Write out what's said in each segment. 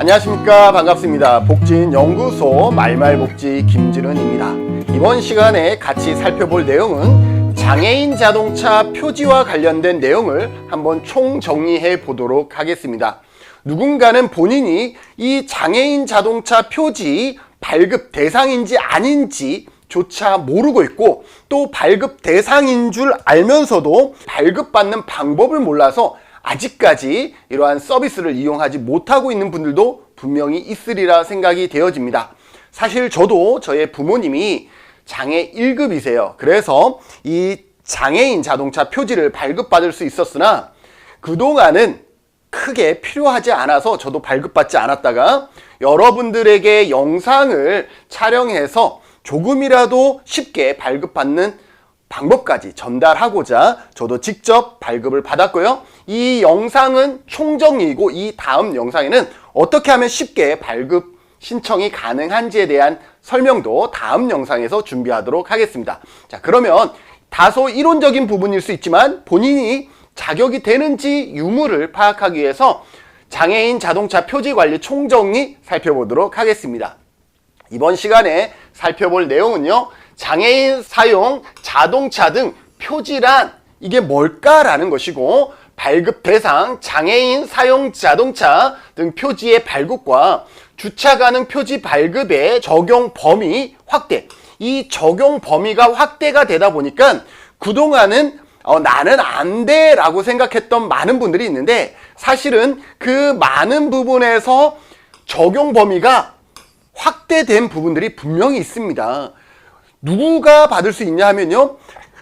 안녕하십니까, 반갑습니다. 복지연구소 말말복지 김진은입니다. 이번 시간에 같이 살펴볼 내용은 장애인 자동차 표지와 관련된 내용을 한번 총정리해 보도록 하겠습니다. 누군가는 본인이 이 장애인 자동차 표지 발급 대상인지 아닌지 조차 모르고 있고, 또 발급 대상인 줄 알면서도 발급받는 방법을 몰라서 아직까지 이러한 서비스를 이용하지 못하고 있는 분들도 분명히 있으리라 생각이 되어집니다. 사실 저도 저의 부모님이 장애 1급이세요. 그래서 이 장애인 자동차 표지를 발급받을 수 있었으나 그동안은 크게 필요하지 않아서 저도 발급받지 않았다가 여러분들에게 영상을 촬영해서 조금이라도 쉽게 발급받는 방법까지 전달하고자 저도 직접 발급을 받았고요. 이 영상은 총정리이고, 이 다음 영상에는 어떻게 하면 쉽게 발급 신청이 가능한지에 대한 설명도 다음 영상에서 준비하도록 하겠습니다. 자, 그러면 다소 이론적인 부분일 수 있지만 본인이 자격이 되는지 유무를 파악하기 위해서 장애인 자동차 표지 관리 총정리 살펴보도록 하겠습니다. 이번 시간에 살펴볼 내용은요, 장애인 사용 자동차 등 표지란 이게 뭘까라는 것이고, 발급 대상 장애인 사용 자동차 등 표지의 발급과 주차 가능 표지 발급의 적용 범위 확대, 이 적용 범위가 확대가 되다 보니까 그동안은 나는 안 돼 라고 생각했던 많은 분들이 있는데, 사실은 그 많은 부분에서 적용 범위가 확대된 부분들이 분명히 있습니다. 누구가 받을 수 있냐 하면요,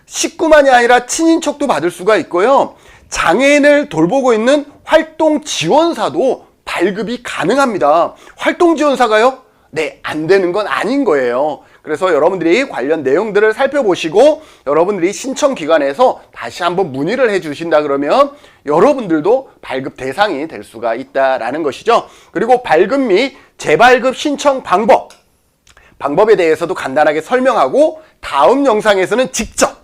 식구만이 아니라 친인척도 받을 수가 있고요, 장애인을 돌보고 있는 활동 지원사도 발급이 가능합니다. 활동 지원사가요? 네, 안 되는 건 아닌 거예요. 그래서 여러분들이 관련 내용들을 살펴보시고 여러분들이 신청기관에서 다시 한번 문의를 해 주신다 그러면 여러분들도 발급 대상이 될 수가 있다라는 것이죠. 그리고 발급 및 재발급 신청 방법에 대해서도 간단하게 설명하고, 다음 영상에서는 직접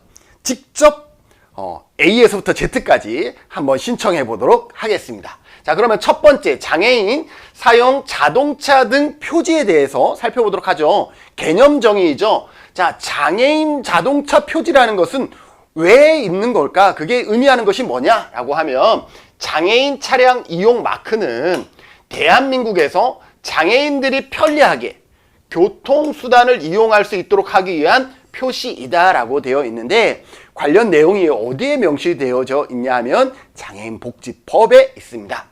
A에서부터 Z까지 한번 신청해 보도록 하겠습니다. 자, 그러면 첫 번째, 장애인 사용 자동차 등 표지에 대해서 살펴보도록 하죠. 개념 정의이죠. 자, 장애인 자동차 표지라는 것은 왜 있는 걸까? 그게 의미하는 것이 뭐냐라고 하면, 장애인 차량 이용 마크는 대한민국에서 장애인들이 편리하게 교통수단을 이용할 수 있도록 하기 위한 표시이다라고 되어 있는데, 관련 내용이 어디에 명시되어져 있냐 하면 장애인복지법에 있습니다.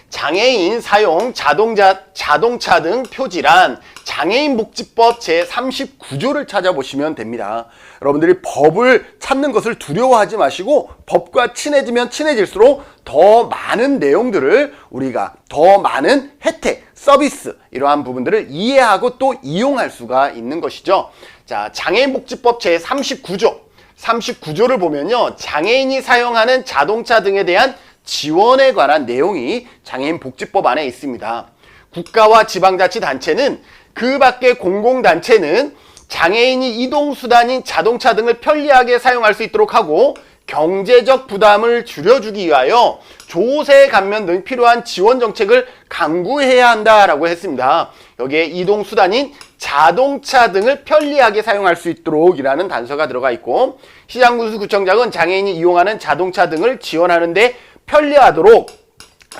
장애인 사용 자동차 등 표지란 장애인복지법 제39조를 찾아보시면 됩니다. 여러분들이 법을 찾는 것을 두려워하지 마시고, 법과 친해지면 친해질수록 더 많은 내용들을 우리가 더 많은 혜택, 서비스, 이러한 부분들을 이해하고 또 이용할 수가 있는 것이죠. 자, 장애인복지법 제39조를 보면요, 장애인이 사용하는 자동차 등에 대한 지원에 관한 내용이 장애인복지법 안에 있습니다. 국가와 지방자치단체는, 그 밖의 공공단체는 장애인이 이동수단인 자동차 등을 편리하게 사용할 수 있도록 하고, 경제적 부담을 줄여주기 위하여 조세 감면 등 필요한 지원 정책을 강구해야 한다라고 했습니다. 여기에 이동수단인 자동차 등을 편리하게 사용할 수 있도록 이라는 단서가 들어가 있고, 시장군수구청장은 장애인이 이용하는 자동차 등을 지원하는 데 편리하도록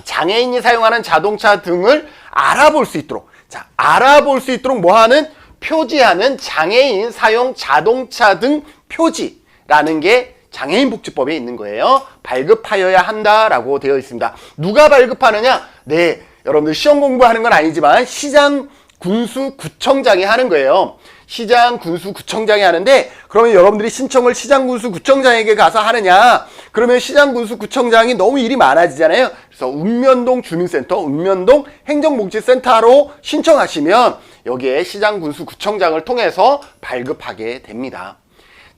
장애인이 사용하는 자동차 등을 알아볼 수 있도록, 자, 알아볼 수 있도록 뭐하는? 표지하는 장애인 사용 자동차 등 표지라는 게 장애인복지법에 있는 거예요. 발급하여야 한다라고 되어 있습니다. 누가 발급하느냐? 네, 여러분들 시험 공부하는 건 아니지만 시장 군수구청장이 하는 거예요. 시장 군수구청장이 하는데, 그러면 여러분들이 신청을 시장 군수구청장에게 가서 하느냐? 그러면 시장 군수구청장이 너무 일이 많아지잖아요. 그래서 읍면동 주민센터, 읍면동 행정복지센터로 신청하시면 여기에 시장 군수구청장을 통해서 발급하게 됩니다.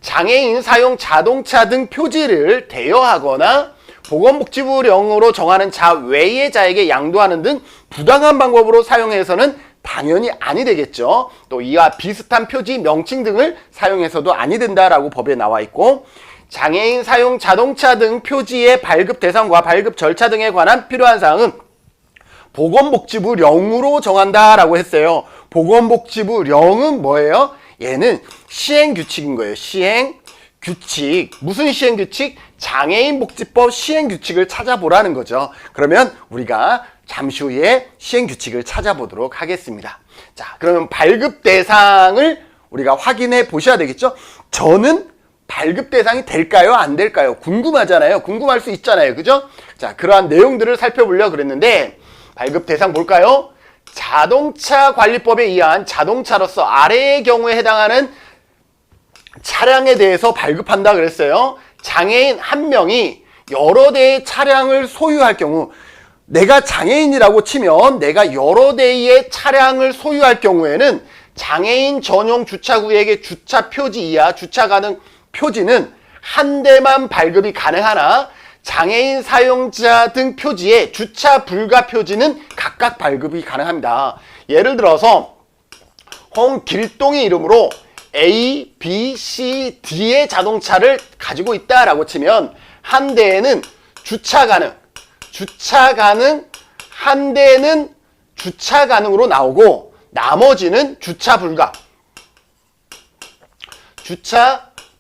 장애인 사용 자동차 등 표지를 대여하거나 보건복지부령으로 정하는 자 외의 자에게 양도하는 등 부당한 방법으로 사용해서는 당연히 아니 되겠죠. 또 이와 비슷한 표지, 명칭 등을 사용해서도 아니 된다라고 법에 나와 있고, 장애인 사용 자동차 등 표지의 발급 대상과 발급 절차 등에 관한 필요한 사항은 보건복지부령으로 정한다라고 했어요. 보건복지부령은 뭐예요? 얘는 시행규칙인 거예요. 시행규칙. 무슨 시행규칙? 장애인복지법 시행규칙을 찾아보라는 거죠. 그러면 우리가 잠시 후에 시행규칙을 찾아보도록 하겠습니다. 자, 그러면 발급 대상을 우리가 확인해 보셔야 되겠죠? 저는 발급 대상이 될까요? 안 될까요? 궁금하잖아요. 궁금할 수 있잖아요. 그죠? 자, 그러한 내용들을 살펴보려고 그랬는데 발급 대상 볼까요? 자동차 관리법에 의한 자동차로서 아래의 경우에 해당하는 차량에 대해서 발급한다 그랬어요. 장애인 한 명이 여러 대의 차량을 소유할 경우, 내가 장애인이라고 치면 내가 여러 대의 차량을 소유할 경우에는 장애인 전용 주차구역의 주차 표지 이하 주차 가능 표지는 한 대만 발급이 가능하나 장애인 사용자 등 표지에 주차 불가 표지는 각각 발급이 가능합니다. 예를 들어서 홍길동이 이름으로 A, B, C, D의 자동차를 가지고 있다라고 치면 한 대에는 주차 가능, 한 대는 주차 가능으로 나오고 나머지는 주차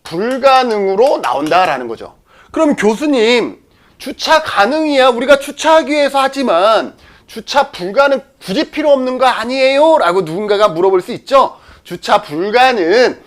불가능으로 나온다라는 거죠. 그럼 교수님, 주차 가능이야 우리가 주차하기 위해서 하지만 주차 불가능 굳이 필요 없는 거 아니에요? 라고 누군가가 물어볼 수 있죠. 주차 불가는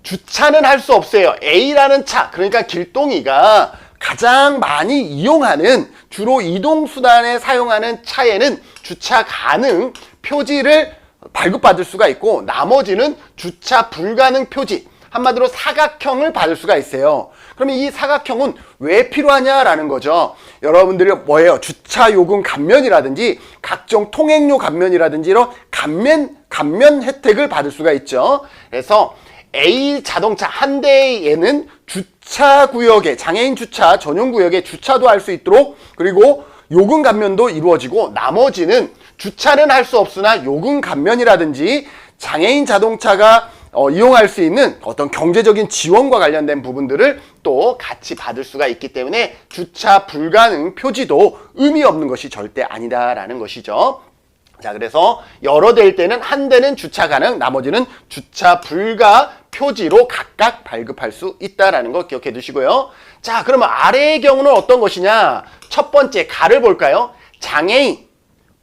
주차는 할 수 없어요. A라는 차, 그러니까 길동이가 가장 많이 이용하는 주로 이동수단에 사용하는 차에는 주차 가능 표지를 발급받을 수가 있고 나머지는 주차 불가능 표지, 한마디로 사각형을 받을 수가 있어요. 그러면 이 사각형은 왜 필요하냐라는 거죠. 여러분들이 뭐예요? 주차 요금 감면이라든지 각종 통행료 감면이라든지 이런 감면 혜택을 받을 수가 있죠. 그래서 A 자동차 한 대에는 주차구역에, 장애인 주차 전용구역에 주차도 할 수 있도록, 그리고 요금 감면도 이루어지고 나머지는 주차는 할 수 없으나 요금 감면이라든지 장애인 자동차가 이용할 수 있는 어떤 경제적인 지원과 관련된 부분들을 또 같이 받을 수가 있기 때문에 주차 불가능 표지도 의미 없는 것이 절대 아니다라는 것이죠. 자, 그래서 여러 대일 때는 한 대는 주차 가능, 나머지는 주차 불가 표지로 각각 발급할 수 있다라는 거 기억해 두시고요. 자, 그러면 아래의 경우는 어떤 것이냐? 첫 번째 가를 볼까요? 장애인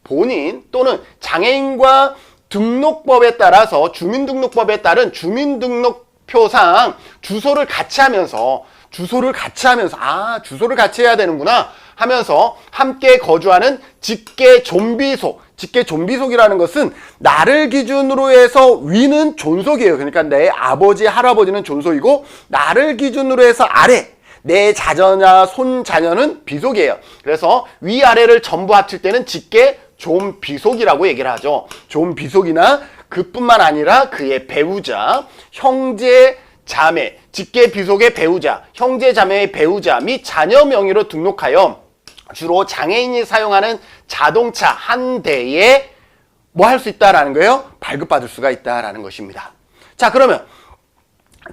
본인 또는 장애인과 등록법에 따라서 주민등록법에 따른 주민등록표상 주소를 같이 하면서 주소를 같이 해야 되는구나 하면서 함께 거주하는 직계 좀비속이라는 것은 나를 기준으로 해서 위는 존속이에요. 그러니까 내 아버지, 할아버지는 존속이고 나를 기준으로 해서 아래, 내 자녀나 손자녀는 비속이에요. 그래서 위아래를 전부 합칠 때는 직계 좀비속이라고 얘기를 하죠. 좀비속이나 그뿐만 아니라 그의 배우자, 형제, 자매, 직계 비속의 배우자, 형제, 자매의 배우자 및 자녀 명의로 등록하여 주로 장애인이 사용하는 자동차 한 대에 뭐 할 수 있다라는 거예요? 발급받을 수가 있다라는 것입니다. 자, 그러면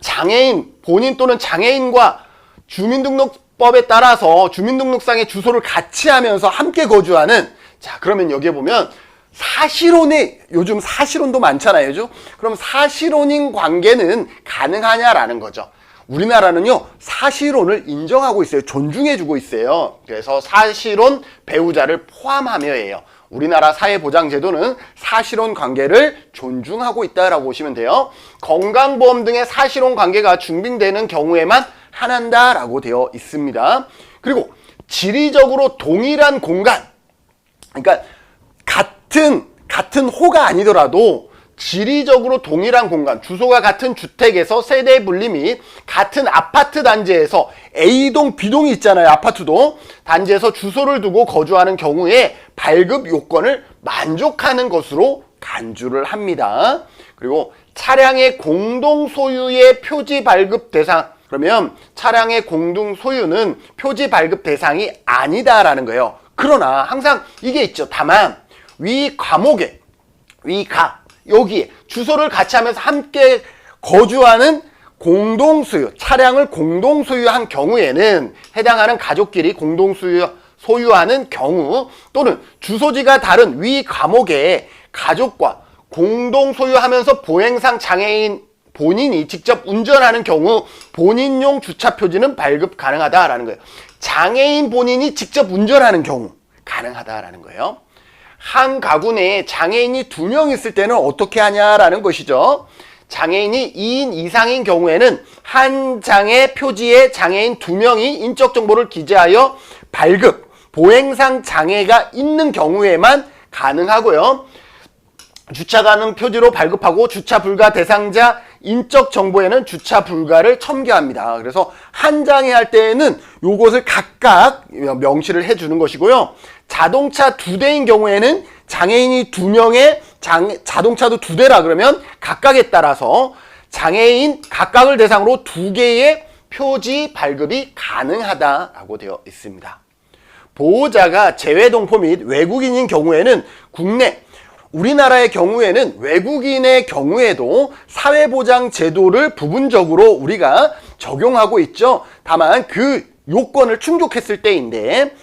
장애인 본인 또는 장애인과 주민등록법에 따라서 주민등록상의 주소를 같이 하면서 함께 거주하는, 자, 그러면 여기에 보면 사실혼이, 요즘 사실혼도 많잖아요. 그죠? 그럼 사실혼인 관계는 가능하냐라는 거죠. 우리나라는요, 사실혼을 인정하고 있어요. 존중해주고 있어요. 그래서 사실혼 배우자를 포함하며예요. 우리나라 사회보장제도는 사실혼 관계를 존중하고 있다라고 보시면 돼요. 건강보험 등의 사실혼 관계가 증빙되는 경우에만 한한다라고 되어 있습니다. 그리고 지리적으로 동일한 공간, 그러니까 같은 호가 아니더라도 지리적으로 동일한 공간, 주소가 같은 주택에서 세대 분리 및 같은 아파트 단지에서 A동, B동이 있잖아요. 아파트도 단지에서 주소를 두고 거주하는 경우에 발급 요건을 만족하는 것으로 간주를 합니다. 그리고 차량의 공동 소유의 표지 발급 대상, 그러면 차량의 공동 소유는 표지 발급 대상이 아니다라는 거예요. 그러나 항상 이게 있죠. 다만 위 과목에 여기에 주소를 같이 하면서 함께 거주하는 공동소유, 차량을 공동소유한 경우에는 해당하는 가족끼리 소유하는 경우 또는 주소지가 다른 위 과목의 가족과 공동 소유하면서 보행상 장애인 본인이 직접 운전하는 경우 본인용 주차 표지는 발급 가능하다라는 거예요. 장애인 본인이 직접 운전하는 경우 가능하다라는 거예요. 한 가구 내에 장애인이 2명 있을 때는 어떻게 하냐라는 것이죠. 장애인이 2인 이상인 경우에는 한 장의 표지에 장애인 2명이 인적 정보를 기재하여 발급, 보행상 장애가 있는 경우에만 가능하고요. 주차 가능 표지로 발급하고 주차 불가 대상자 인적 정보에는 주차 불가를 첨기합니다. 그래서 한 장에 할 때에는 요것을 각각 명시를 해주는 것이고요. 자동차 2대인 경우에는 장애인이 2명에 자동차도 2대라 그러면 각각에 따라서 장애인 각각을 대상으로 2개의 표지 발급이 가능하다라고 되어 있습니다. 보호자가 재외동포 및 외국인인 경우에는 국내 우리나라의 경우에는 외국인의 경우에도 사회보장 제도를 부분적으로 우리가 적용하고 있죠. 다만 그 요건을 충족했을 때인데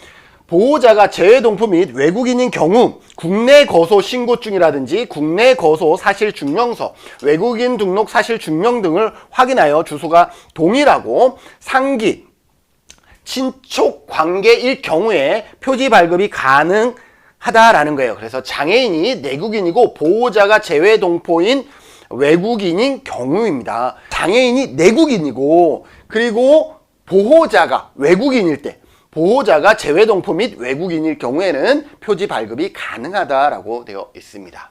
보호자가 재외동포 및 외국인인 경우 국내 거소 신고증이라든지 국내 거소 사실증명서, 외국인 등록 사실증명 등을 확인하여 주소가 동일하고 상기, 친촉 관계일 경우에 표지 발급이 가능하다라는 거예요. 그래서 장애인이 내국인이고 보호자가 재외동포인 외국인인 경우입니다. 장애인이 내국인이고 그리고 보호자가 외국인일 때 보호자가 재외동포 및 외국인일 경우에는 표지 발급이 가능하다라고 되어 있습니다.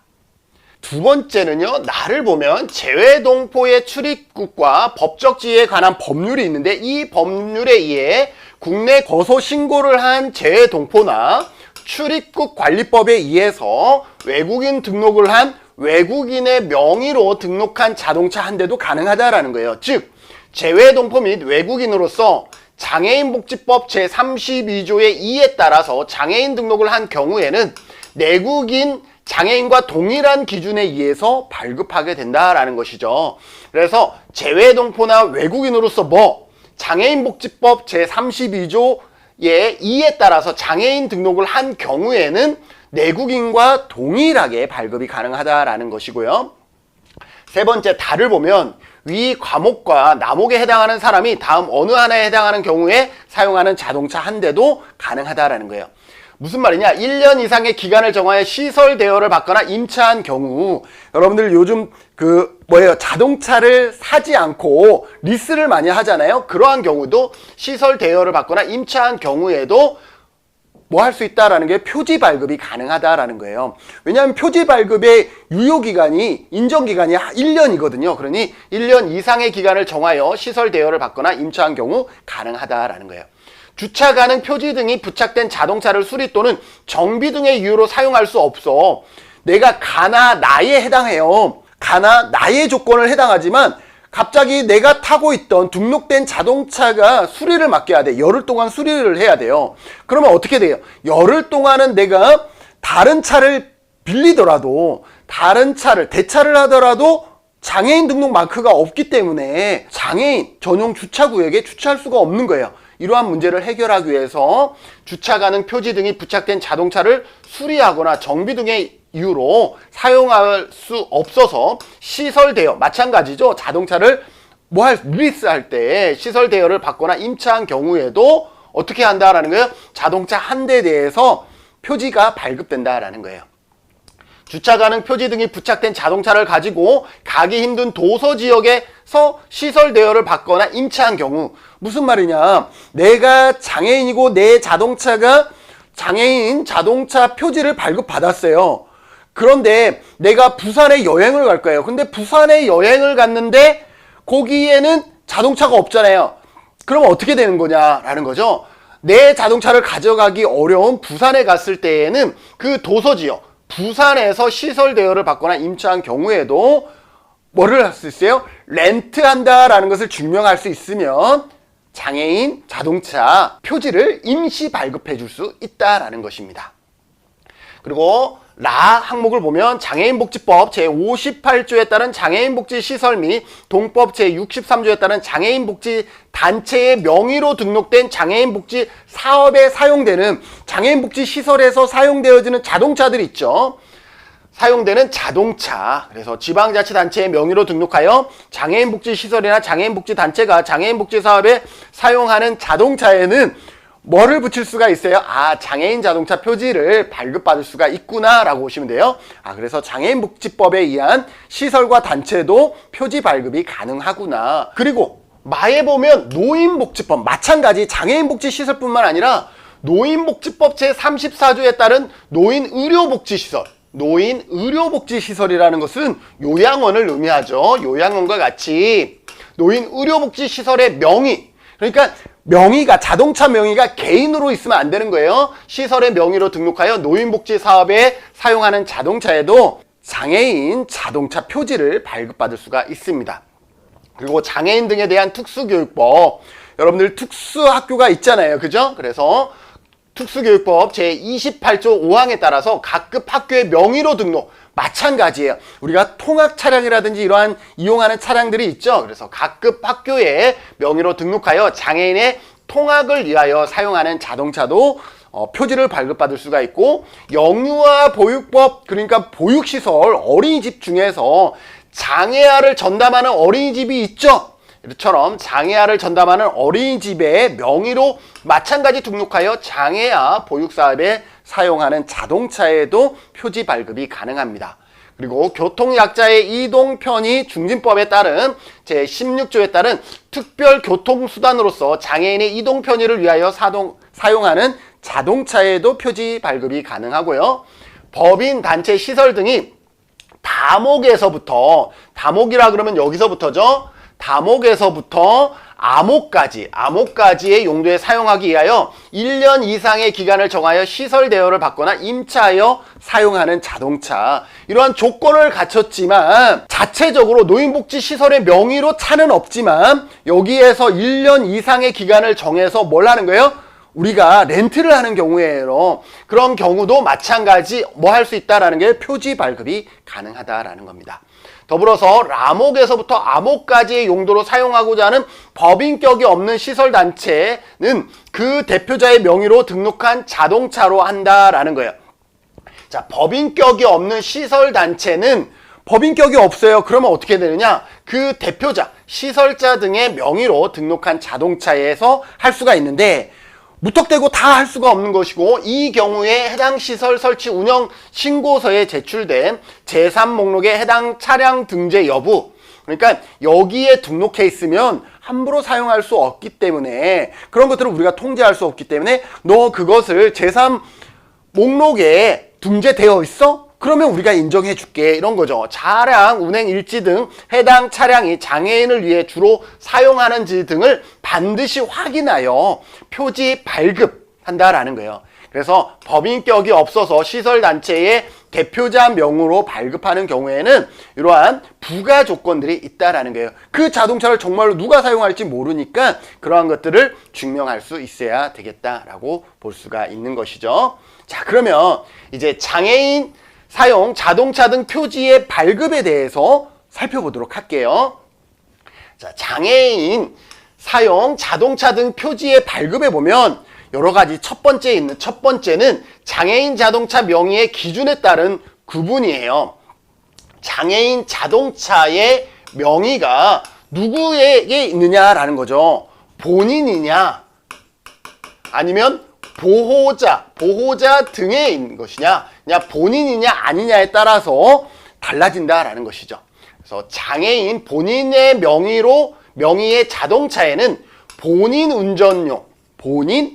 두 번째는요, 나를 보면 재외동포의 출입국과 법적 지위에 관한 법률이 있는데 이 법률에 의해 국내 거소 신고를 한 재외동포나 출입국 관리법에 의해서 외국인 등록을 한 외국인의 명의로 등록한 자동차 한 대도 가능하다라는 거예요. 즉, 재외동포 및 외국인으로서 장애인복지법 제32조의 2에 따라서 장애인 등록을 한 경우에는 내국인 장애인과 동일한 기준에 의해서 발급하게 된다라는 것이죠. 그래서 재외동포나 외국인으로서 장애인복지법 제32조의 2에 따라서 장애인 등록을 한 경우에는 내국인과 동일하게 발급이 가능하다라는 것이고요. 세 번째, 다를 보면 위 과목과 나목에 해당하는 사람이 다음 어느 하나에 해당하는 경우에 사용하는 자동차 한 대도 가능하다라는 거예요. 무슨 말이냐? 1년 이상의 기간을 정하여 시설 대여를 받거나 임차한 경우, 여러분들 요즘 자동차를 사지 않고 리스를 많이 하잖아요. 그러한 경우도 시설 대여를 받거나 임차한 경우에도 할 수 있다라는 게 표지 발급이 가능하다라는 거예요. 왜냐하면 표지 발급의 유효기간이, 인정기간이 1년이거든요. 그러니 1년 이상의 기간을 정하여 시설 대여를 받거나 임차한 경우 가능하다라는 거예요. 주차 가능 표지 등이 부착된 자동차를 수리 또는 정비 등의 이유로 사용할 수 없어. 내가 가나 나에 해당해요. 가나 나의 조건을 해당하지만 갑자기 내가 타고 있던 등록된 자동차가 수리를 맡겨야 돼. 열흘 동안 수리를 해야 돼요. 그러면 어떻게 돼요? 열흘 동안은 내가 다른 차를 빌리더라도, 다른 차를 대차를 하더라도 장애인 등록 마크가 없기 때문에 장애인 전용 주차구역에 주차할 수가 없는 거예요. 이러한 문제를 해결하기 위해서 주차 가능 표지 등이 부착된 자동차를 수리하거나 정비 등의 이유로 사용할 수 없어서 시설 대여, 마찬가지죠. 자동차를 리스할 때 시설 대여를 받거나 임차한 경우에도 어떻게 한다라는 거예요? 자동차 한 대에 대해서 표지가 발급된다라는 거예요. 주차 가능 표지 등이 부착된 자동차를 가지고 가기 힘든 도서 지역에서 시설 대여를 받거나 임차한 경우, 무슨 말이냐? 내가 장애인이고 내 자동차가 장애인 자동차 표지를 발급받았어요. 그런데 내가 부산에 여행을 갈 거예요. 근데 부산에 여행을 갔는데 거기에는 자동차가 없잖아요. 그럼 어떻게 되는 거냐라는 거죠. 내 자동차를 가져가기 어려운 부산에 갔을 때에는 그 도서지역, 부산에서 시설 대여를 받거나 임차한 경우에도 뭐를 할 수 있어요? 렌트한다라는 것을 증명할 수 있으면 장애인 자동차 표지를 임시 발급해 줄 수 있다라는 것입니다. 그리고 라 항목을 보면 장애인복지법 제58조에 따른 장애인복지시설 및 동법 제63조에 따른 장애인복지단체의 명의로 등록된 장애인복지 사업에 사용되는 장애인복지시설에서 사용되어지는 자동차들 있죠. 사용되는 자동차, 그래서 지방자치단체의 명의로 등록하여 장애인복지시설이나 장애인복지단체가 장애인복지사업에 사용하는 자동차에는 뭐를 붙일 수가 있어요? 아, 장애인 자동차 표지를 발급받을 수가 있구나 라고 보시면 돼요. 그래서 장애인복지법에 의한 시설과 단체도 표지 발급이 가능하구나. 그리고 마에 보면 노인복지법, 마찬가지 장애인복지시설뿐만 아니라 노인복지법 제34조에 따른 노인의료복지시설, 노인의료복지시설이라는 것은 요양원을 의미하죠. 요양원과 같이 노인의료복지시설의 명의, 그러니까 명의가, 자동차 명의가 개인으로 있으면 안 되는 거예요. 시설의 명의로 등록하여 노인복지 사업에 사용하는 자동차에도 장애인 자동차 표지를 발급받을 수가 있습니다. 그리고 장애인 등에 대한 특수교육법, 여러분들 특수학교가 있잖아요. 그죠? 그래서 특수교육법 제28조 5항에 따라서 각급 학교의 명의로 등록, 마찬가지예요. 우리가 통학 차량이라든지 이러한 이용하는 차량들이 있죠. 그래서 각급 학교의 명의로 등록하여 장애인의 통학을 위하여 사용하는 자동차도 표지를 발급받을 수가 있고, 영유아 보육법, 그러니까 보육시설, 어린이집 중에서 장애아를 전담하는 어린이집이 있죠. 이처럼 장애아를 전담하는 어린이집의 명의로 마찬가지 등록하여 장애아 보육사업에 사용하는 자동차에도 표지 발급이 가능합니다. 그리고 교통약자의 이동 편의 중진법에 따른 제16조에 따른 특별교통수단으로서 장애인의 이동 편의를 위하여 사용하는 자동차에도 표지 발급이 가능하고요. 법인, 단체, 시설 등이 다목에서부터, 다목이라 그러면 여기서부터죠. 다목에서부터 암호까지의 용도에 사용하기 위하여 1년 이상의 기간을 정하여 시설 대여를 받거나 임차하여 사용하는 자동차, 이러한 조건을 갖췄지만 자체적으로 노인복지시설의 명의로 차는 없지만 여기에서 1년 이상의 기간을 정해서 뭘 하는 거예요? 우리가 렌트를 하는 경우에요. 그런 경우도 마찬가지 뭐 할 수 있다라는 게 표지 발급이 가능하다라는 겁니다. 더불어서 라목에서부터 암호까지의 용도로 사용하고자 하는 법인격이 없는 시설단체는 그 대표자의 명의로 등록한 자동차로 한다라는 거예요. 자, 법인격이 없는 시설단체는 법인격이 없어요. 그러면 어떻게 되느냐? 그 대표자, 시설자 등의 명의로 등록한 자동차에서 할 수가 있는데 무턱대고 다 할 수가 없는 것이고, 이 경우에 해당 시설 설치 운영 신고서에 제출된 제3목록의 해당 차량 등재 여부, 그러니까 여기에 등록해 있으면 함부로 사용할 수 없기 때문에, 그런 것들을 우리가 통제할 수 없기 때문에 너 그것을 제3목록에 등재되어 있어? 그러면 우리가 인정해 줄게, 이런 거죠. 차량 운행 일지 등 해당 차량이 장애인을 위해 주로 사용하는지 등을 반드시 확인하여 표지 발급한다라는 거예요. 그래서 법인격이 없어서 시설단체의 대표자 명으로 발급하는 경우에는 이러한 부가 조건들이 있다라는 거예요. 그 자동차를 정말로 누가 사용할지 모르니까 그러한 것들을 증명할 수 있어야 되겠다라고 볼 수가 있는 것이죠. 자, 그러면 이제 장애인 사용 자동차 등 표지의 발급에 대해서 살펴보도록 할게요. 자, 장애인 사용 자동차 등 표지의 발급에 보면 여러 가지 첫 번째는 장애인 자동차 명의의 기준에 따른 구분이에요. 장애인 자동차의 명의가 누구에게 있느냐라는 거죠. 본인이냐, 아니면 보호자 등에 있는 것이냐, 그냥 본인이냐 아니냐에 따라서 달라진다라는 것이죠. 그래서 장애인 본인의 명의의 자동차에는 본인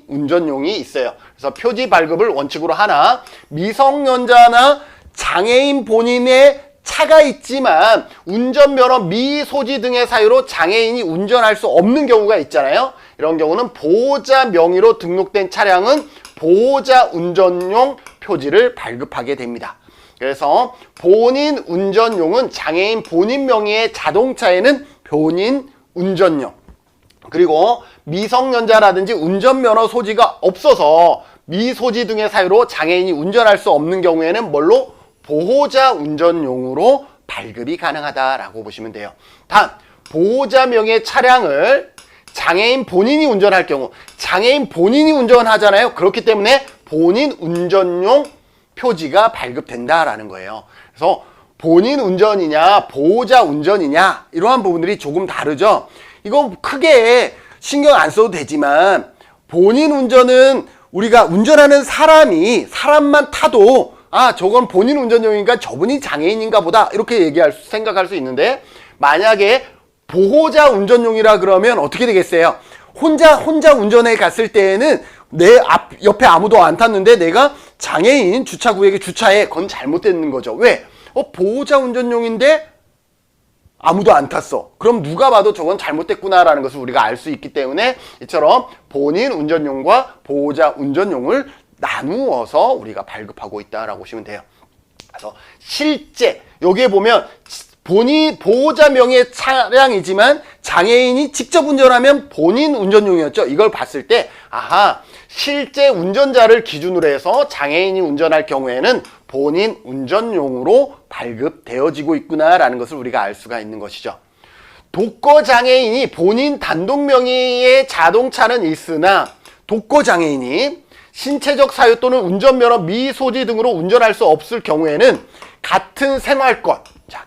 운전용이 있어요. 그래서 표지 발급을 원칙으로 하나, 미성년자나 장애인 본인의 차가 있지만 운전면허 미소지 등의 사유로 장애인이 운전할 수 없는 경우가 있잖아요. 이런 경우는 보호자 명의로 등록된 차량은 보호자 운전용 표지를 발급하게 됩니다. 그래서 본인 운전용은 장애인 본인 명의의 자동차에는 본인 운전용, 그리고 미성년자라든지 운전면허 소지가 없어서 미소지 등의 사유로 장애인이 운전할 수 없는 경우에는 뭘로? 보호자 운전용으로 발급이 가능하다라고 보시면 돼요. 단, 보호자 명의 차량을 장애인 본인이 운전할 경우, 장애인 본인이 운전하잖아요. 그렇기 때문에 본인 운전용 표지가 발급된다라는 거예요. 그래서 본인 운전이냐 보호자 운전이냐 이러한 부분들이 조금 다르죠. 이거 크게 신경 안 써도 되지만 본인 운전은 우리가 운전하는 사람만 타도 저건 본인 운전용인가 저분이 장애인인가 보다 이렇게 생각할 수 있는데, 만약에 보호자 운전용이라 그러면 어떻게 되겠어요? 혼자 운전해 갔을 때에는 내 옆에 아무도 안 탔는데 내가 장애인 주차구역에 주차해. 그건 잘못된 거죠. 왜? 보호자 운전용인데 아무도 안 탔어. 그럼 누가 봐도 저건 잘못됐구나라는 것을 우리가 알 수 있기 때문에 이처럼 본인 운전용과 보호자 운전용을 나누어서 우리가 발급하고 있다라고 보시면 돼요. 그래서 실제 여기에 보면 본인 보호자 명의 차량이지만 장애인이 직접 운전하면 본인 운전용이었죠. 이걸 봤을 때 실제 운전자를 기준으로 해서 장애인이 운전할 경우에는 본인 운전용으로 발급되어지고 있구나라는 것을 우리가 알 수가 있는 것이죠. 독거 장애인이 본인 단독 명의의 자동차는 있으나 독거 장애인이 신체적 사유 또는 운전면허 미소지 등으로 운전할 수 없을 경우에는 같은 생활권,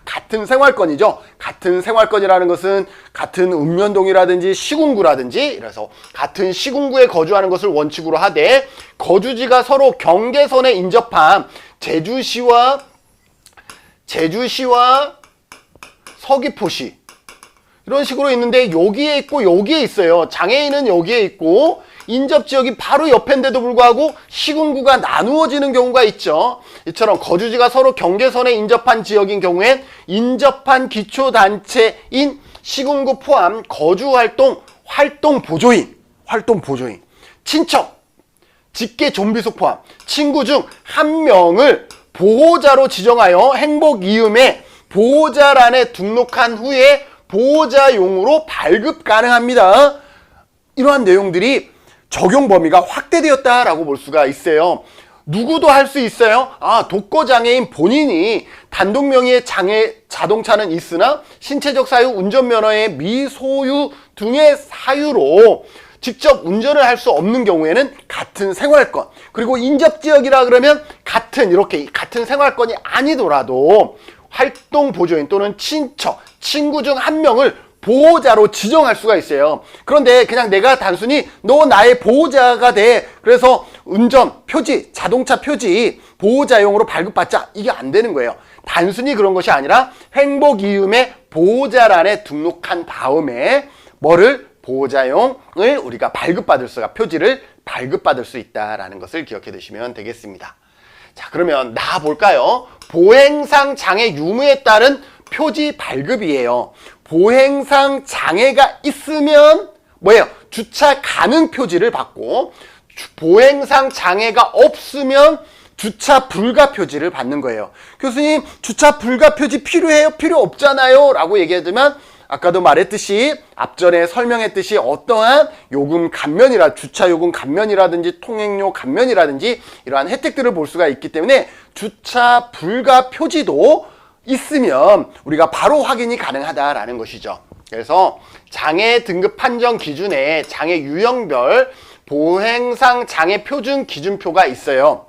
같은 생활권이죠. 같은 생활권이라는 것은 같은 읍면동이라든지 시군구라든지, 그래서 같은 시군구에 거주하는 것을 원칙으로 하되 거주지가 서로 경계선에 인접한 제주시와 서귀포시 이런 식으로 있는데 여기에 있고 여기에 있어요. 장애인은 여기에 있고 인접지역이 바로 옆인데도 불구하고 시군구가 나누어지는 경우가 있죠. 이처럼 거주지가 서로 경계선에 인접한 지역인 경우엔 인접한 기초단체인 시군구 포함 거주활동 활동보조인, 친척, 직계 좀비속 포함 친구 중 한 명을 보호자로 지정하여 행복이음에 보호자란에 등록한 후에 보호자용으로 발급 가능합니다. 이러한 내용들이 적용 범위가 확대되었다라고 볼 수가 있어요. 누구도 할 수 있어요. 독거 장애인 본인이 단독 명의의 자동차는 있으나 신체적 사유, 운전면허의 미소유 등의 사유로 직접 운전을 할 수 없는 경우에는 같은 생활권, 그리고 인접지역이라 그러면 이렇게 같은 생활권이 아니더라도 활동보조인 또는 친척, 친구 중 한 명을 보호자로 지정할 수가 있어요. 그런데 그냥 내가 단순히 너 나의 보호자가 돼, 그래서 운전 표지, 자동차 표지 보호자용으로 발급받자, 이게 안 되는 거예요. 단순히 그런 것이 아니라 행복이음에 보호자란에 등록한 다음에 보호자용을 우리가 표지를 발급받을 수 있다라는 것을 기억해 두시면 되겠습니다. 자, 그러면 나와볼까요? 보행상 장애 유무에 따른 표지 발급이에요. 보행상 장애가 있으면 주차 가능 표지를 받고, 보행상 장애가 없으면 주차 불가 표지를 받는 거예요. 교수님, 주차 불가 표지 필요해요? 필요 없잖아요? 라고 얘기하지만 아까도 말했듯이, 앞전에 설명했듯이 어떠한 요금 감면이라, 주차 요금 감면이라든지 통행료 감면이라든지 이러한 혜택들을 볼 수가 있기 때문에 주차 불가 표지도 있으면 우리가 바로 확인이 가능하다라는 것이죠. 그래서 장애 등급 판정 기준에 장애 유형별 보행상 장애 표준 기준표가 있어요.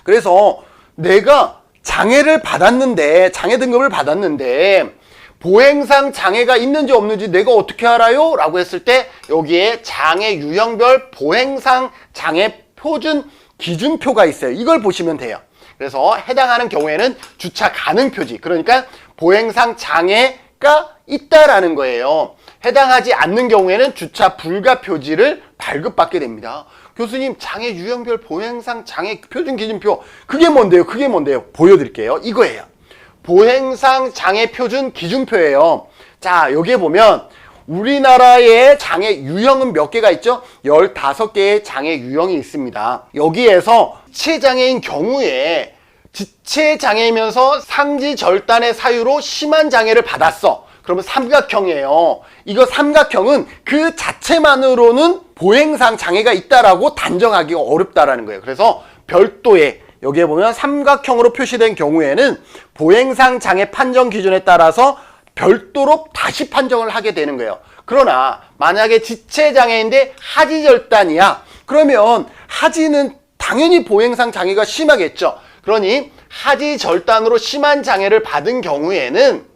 그래서 내가 장애 등급을 받았는데 보행상 장애가 있는지 없는지 내가 어떻게 알아요? 라고 했을 때 여기에 장애 유형별 보행상 장애 표준 기준표가 있어요. 이걸 보시면 돼요. 그래서 해당하는 경우에는 주차 가능 표지, 그러니까 보행상 장애가 있다라는 거예요. 해당하지 않는 경우에는 주차 불가 표지를 발급받게 됩니다. 교수님, 장애 유형별 보행상 장애 표준 기준표, 그게 뭔데요? 보여드릴게요. 이거예요. 보행상 장애 표준 기준표예요. 자, 여기에 보면 우리나라의 장애 유형은 몇 개가 있죠? 15개의 장애 유형이 있습니다. 여기에서 지체장애인 경우에 지체장애이면서 상지 절단의 사유로 심한 장애를 받았어. 그러면 삼각형이에요. 이거 삼각형은 그 자체만으로는 보행상 장애가 있다라고 단정하기가 어렵다라는 거예요. 그래서 별도의 여기에 보면 삼각형으로 표시된 경우에는 보행상 장애 판정 기준에 따라서 별도로 다시 판정을 하게 되는 거예요. 그러나 만약에 지체장애인데 하지절단이야. 그러면 하지는 당연히 보행상 장애가 심하겠죠. 그러니 하지절단으로 심한 장애를 받은 경우에는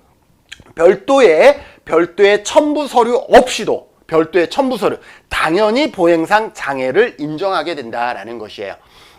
별도의 첨부 서류 없이도 별도의 첨부 서류 당연히 보행상 장애를 인정하게 된다라는 것이에요.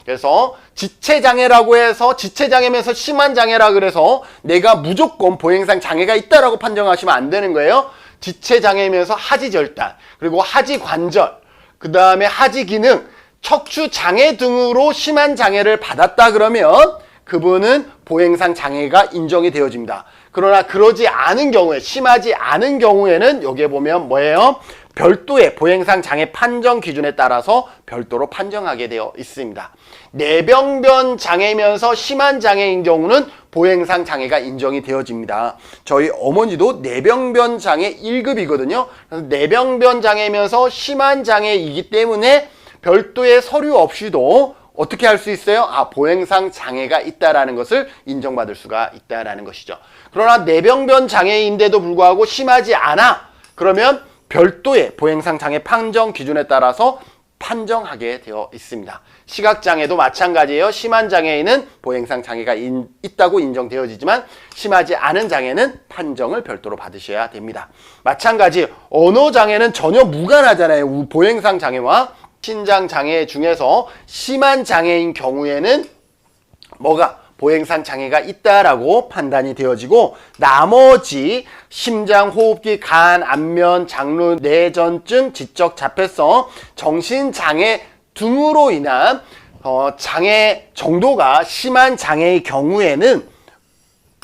그래서 지체장애라고 해서 지체장애면서 심한 장애라 그래서 내가 무조건 보행상 장애가 있다라고 판정하시면 안 되는 거예요. 지체장애면서 하지절단, 그리고 하지관절, 그 다음에 하지기능, 척추장애 등으로 심한 장애를 받았다 그러면 그분은 보행상 장애가 인정이 되어집니다. 그러나 그러지 않은 경우에, 심하지 않은 경우에는 여기에 보면 뭐예요? 별도의 보행상 장애 판정 기준에 따라서 별도로 판정하게 되어 있습니다. 뇌병변 장애면서 심한 장애인 경우는 보행상 장애가 인정이 되어집니다. 저희 어머니도 뇌병변 장애 1급이거든요. 그래서 뇌병변 장애면서 심한 장애이기 때문에 별도의 서류 없이도 어떻게 할 수 있어요? 보행상 장애가 있다라는 것을 인정받을 수가 있다라는 것이죠. 그러나 뇌병변 장애인데도 불구하고 심하지 않아. 그러면 별도의 보행상 장애 판정 기준에 따라서 판정하게 되어 있습니다. 시각장애도 마찬가지예요. 심한 장애인은 보행상 장애가 있다고 인정되어지지만 심하지 않은 장애는 판정을 별도로 받으셔야 됩니다. 마찬가지 언어장애는 전혀 무관하잖아요. 보행상 장애와 신장장애 중에서 심한 장애인 경우에는 뭐가 보행상 장애가 있다라고 판단이 되어지고 나머지 심장, 호흡기, 간, 안면, 장루, 뇌전증, 지적 자폐성, 정신장애 등으로 인한 장애 정도가 심한 장애의 경우에는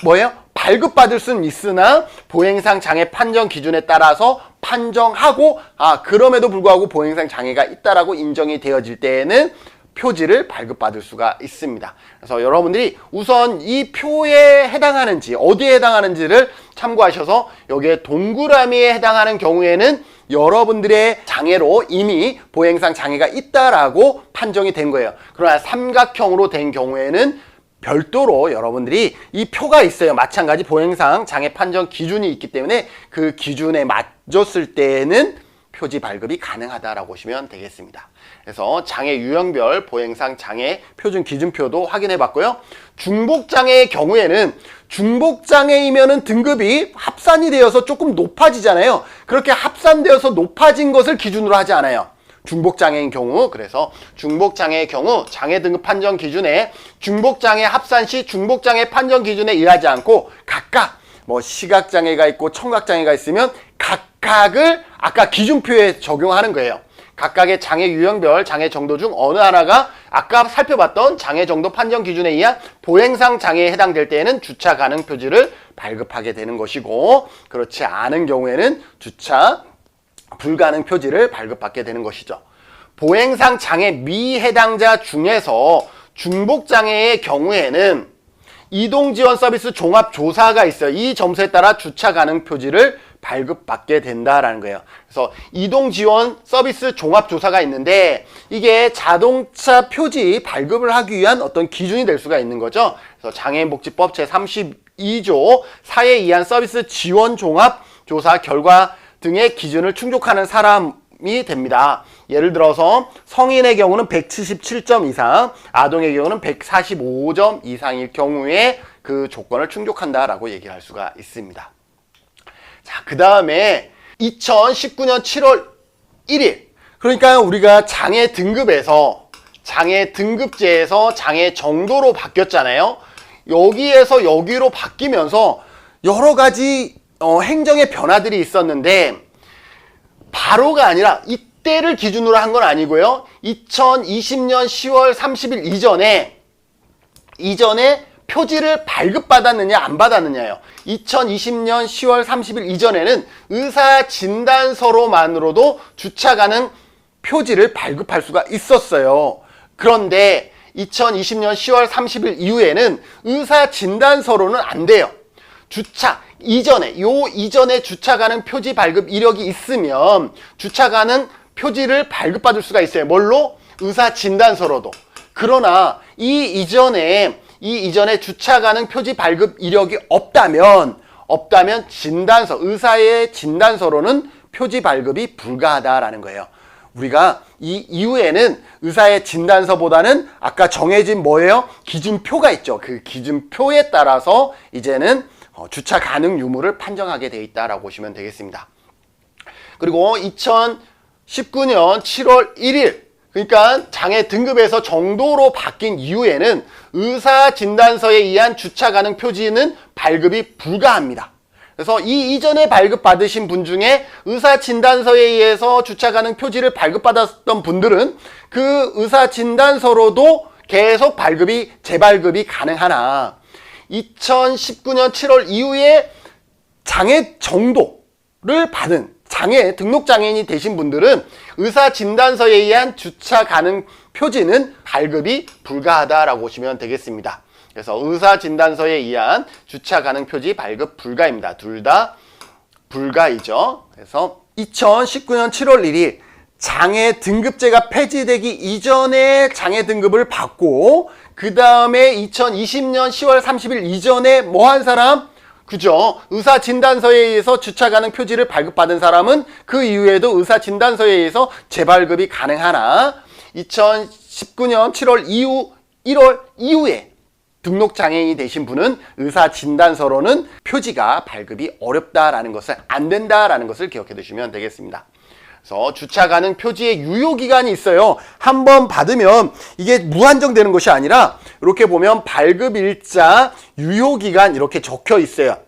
뭐예요? 발급받을 수는 있으나 보행상 장애 판정 기준에 따라서 판정하고 그럼에도 불구하고 보행상 장애가 있다라고 인정이 되어질 때에는 표지를 발급받을 수가 있습니다. 그래서 여러분들이 우선 이 표에 해당하는지 어디에 해당하는지를 참고하셔서 여기에 동그라미에 해당하는 경우에는 여러분들의 장애로 이미 보행상 장애가 있다라고 판정이 된 거예요. 그러나 삼각형으로 된 경우에는 별도로 여러분들이 이 표가 있어요. 마찬가지 보행상 장애 판정 기준이 있기 때문에 그 기준에 맞췄을 때에는 표지 발급이 가능하다라고 보시면 되겠습니다. 그래서 장애 유형별 보행상 장애 표준 기준표도 확인해 봤고요. 중복장애의 경우에는 중복장애이면은 등급이 합산이 되어서 조금 높아지잖아요. 그렇게 합산되어서 높아진 것을 기준으로 하지 않아요. 중복장애인 경우, 그래서 중복장애의 경우 장애 등급 판정 기준에 중복장애 합산 시 중복장애 판정 기준에 의하지 않고 각각 시각장애가 있고 청각장애가 있으면 각각을 아까 기준표에 적용하는 거예요. 각각의 장애 유형별 장애 정도 중 어느 하나가 아까 살펴봤던 장애 정도 판정 기준에 의한 보행상 장애에 해당될 때에는 주차 가능 표지를 발급하게 되는 것이고, 그렇지 않은 경우에는 주차 불가능 표지를 발급받게 되는 것이죠. 보행상 장애 미해당자 중에서 중복장애의 경우에는 이동지원 서비스 종합조사가 있어요. 이 점수에 따라 주차 가능 표지를 발급받게 된다라는 거예요. 그래서 이동지원 서비스 종합조사가 있는데 이게 자동차 표지 발급을 하기 위한 어떤 기준이 될 수가 있는 거죠. 그래서 장애인복지법 제32조 사회에 의한 서비스 지원 종합조사 결과 등의 기준을 충족하는 사람이 됩니다. 예를 들어서 성인의 경우는 177점 이상, 아동의 경우는 145점 이상일 경우에 그 조건을 충족한다라고 얘기할 수가 있습니다. 자, 그 다음에 2019년 7월 1일, 그러니까 우리가 장애 등급에서 장애 등급제에서 장애 정도로 바뀌었잖아요. 여기에서 여기로 바뀌면서 여러 가지 행정의 변화들이 있었는데 바로가 아니라 이때를 기준으로 한 건 아니고요. 2020년 10월 30일 이전에 표지를 발급받았느냐 안 받았느냐예요. 2020년 10월 30일 이전에는 의사 진단서로만으로도 주차 가능 표지를 발급할 수가 있었어요. 그런데 2020년 10월 30일 이후에는 의사 진단서로는 안 돼요. 주차 이전에 주차 가능 표지 발급 이력이 있으면 주차 가능 표지를 발급받을 수가 있어요. 뭘로? 의사 진단서로도. 그러나 이 이전에 주차 가능 표지 발급 이력이 없다면 의사의 진단서로는 표지 발급이 불가하다라는 거예요. 우리가 이 이후에는 의사의 진단서보다는 아까 정해진 뭐예요? 기준표가 있죠. 그 기준표에 따라서 이제는 주차 가능 유무를 판정하게 돼 있다라고 보시면 되겠습니다. 그리고 2019년 7월 1일 그러니까 장애 등급에서 정도로 바뀐 이후에는 의사 진단서에 의한 주차 가능 표지는 발급이 불가합니다. 그래서 이 이전에 발급받으신 분 중에 의사 진단서에 의해서 주차 가능 표지를 발급받았던 분들은 그 의사 진단서로도 계속 재발급이 가능하나 2019년 7월 이후에 장애 정도를 받은 등록 장애인이 되신 분들은 의사 진단서에 의한 주차 가능 표지는 발급이 불가하다라고 보시면 되겠습니다. 그래서 의사 진단서에 의한 주차 가능 표지 발급 불가입니다. 둘 다 불가이죠. 그래서 2019년 7월 1일 장애 등급제가 폐지되기 이전에 장애 등급을 받고 그 다음에 2020년 10월 30일 이전에 뭐 한 사람? 그죠? 의사 진단서에 의해서 주차 가능 표지를 발급받은 사람은 그 이후에도 의사 진단서에 의해서 재발급이 가능하나 2019년 7월 1월 이후에 등록 장애인이 되신 분은 의사 진단서로는 표지가 발급이 어렵다라는 것을 안 된다라는 것을 기억해 두시면 되겠습니다. 그래서 주차 가능 표지의 유효 기간이 있어요. 한번 받으면 이게 무한정 되는 것이 아니라 이렇게 보면 발급 일자, 유효 기간 이렇게 적혀 있어요.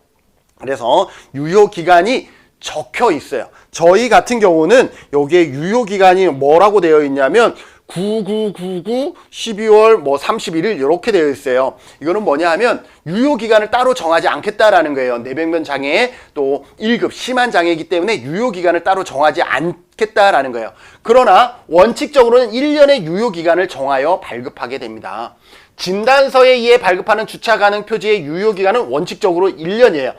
그래서 유효 기간이 적혀 있어요. 저희 같은 경우는 여기에 유효 기간이 뭐라고 되어 있냐면 9999 12월 31일 이렇게 되어 있어요. 이거는 뭐냐 하면 유효 기간을 따로 정하지 않겠다라는 거예요. 뇌병변 장애 또 1급 심한 장애이기 때문에 유효 기간을 따로 정하지 않겠다라는 거예요. 그러나 원칙적으로는 1년의 유효 기간을 정하여 발급하게 됩니다. 진단서에 의해 발급하는 주차 가능 표지의 유효 기간은 원칙적으로 1년이에요.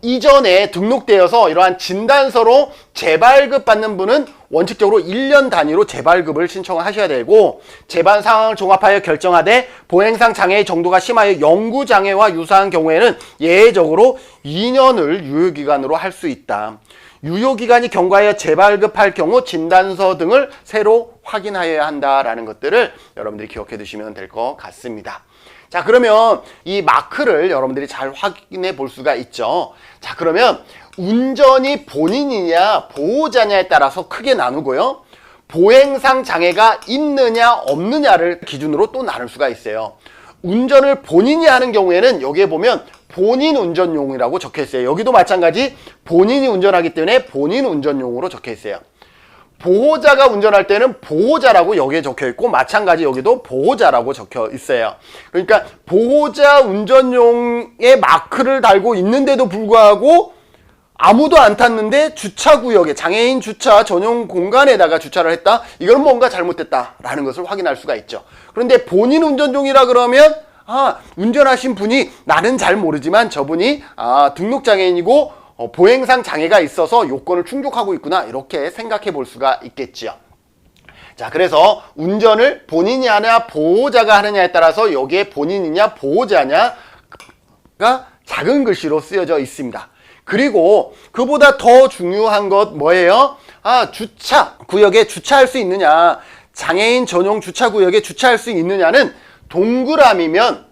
이전에 등록되어서 이러한 진단서로 재발급 받는 분은 원칙적으로 1년 단위로 재발급을 신청을 하셔야 되고 재반 상황을 종합하여 결정하되 보행상 장애의 정도가 심하여 영구 장애와 유사한 경우에는 예외적으로 2년을 유효기간으로 할 수 있다. 유효기간이 경과하여 재발급할 경우 진단서 등을 새로 확인하여야 한다라는 것들을 여러분들이 기억해 두시면 될 것 같습니다. 자, 그러면 이 마크를 여러분들이 잘 확인해 볼 수가 있죠. 자, 그러면 운전이 본인이냐 보호자냐에 따라서 크게 나누고요. 보행상 장애가 있느냐 없느냐를 기준으로 또 나눌 수가 있어요. 운전을 본인이 하는 경우에는 여기에 보면 본인 운전용이라고 적혀 있어요. 여기도 마찬가지 본인이 운전하기 때문에 본인 운전용으로 적혀 있어요. 보호자가 운전할 때는 보호자라고 여기에 적혀 있고 마찬가지 여기도 보호자라고 적혀 있어요. 그러니까 보호자 운전용의 마크를 달고 있는데도 불구하고 아무도 안 탔는데 주차구역에 장애인 주차 전용 공간에다가 주차를 했다? 이건 뭔가 잘못됐다라는 것을 확인할 수가 있죠. 그런데 본인 운전용이라 그러면 운전하신 분이 나는 잘 모르지만 저분이 등록장애인이고 보행상 장애가 있어서 요건을 충족하고 있구나 이렇게 생각해 볼 수가 있겠지요. 자, 그래서 운전을 본인이 하냐 보호자가 하느냐에 따라서 여기에 본인이냐 보호자냐가 작은 글씨로 쓰여져 있습니다. 그리고 그보다 더 중요한 것 뭐예요? 주차 구역에 주차할 수 있느냐, 장애인 전용 주차 구역에 주차할 수 있느냐는 동그라미면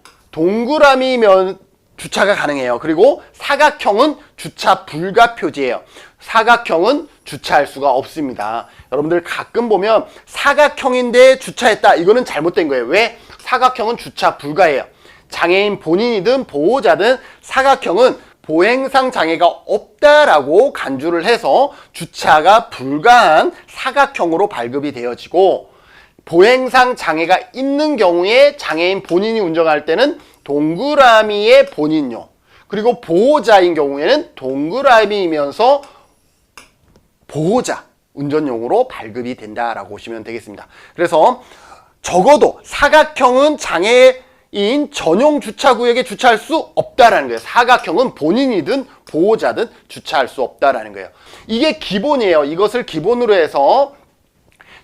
주차가 가능해요. 그리고 사각형은 주차 불가 표지예요. 사각형은 주차할 수가 없습니다. 여러분들 가끔 보면 사각형인데 주차했다. 이거는 잘못된 거예요. 왜? 사각형은 주차 불가예요. 장애인 본인이든 보호자든 사각형은 보행상 장애가 없다라고 간주를 해서 주차가 불가한 사각형으로 발급이 되어지고 보행상 장애가 있는 경우에 장애인 본인이 운전할 때는 동그라미의 본인용 그리고 보호자인 경우에는 동그라미이면서 보호자 운전용으로 발급이 된다라고 보시면 되겠습니다. 그래서 적어도 사각형은 장애인 전용 주차구역에 주차할 수 없다라는 거예요. 사각형은 본인이든 보호자든 주차할 수 없다라는 거예요. 이게 기본이에요. 이것을 기본으로 해서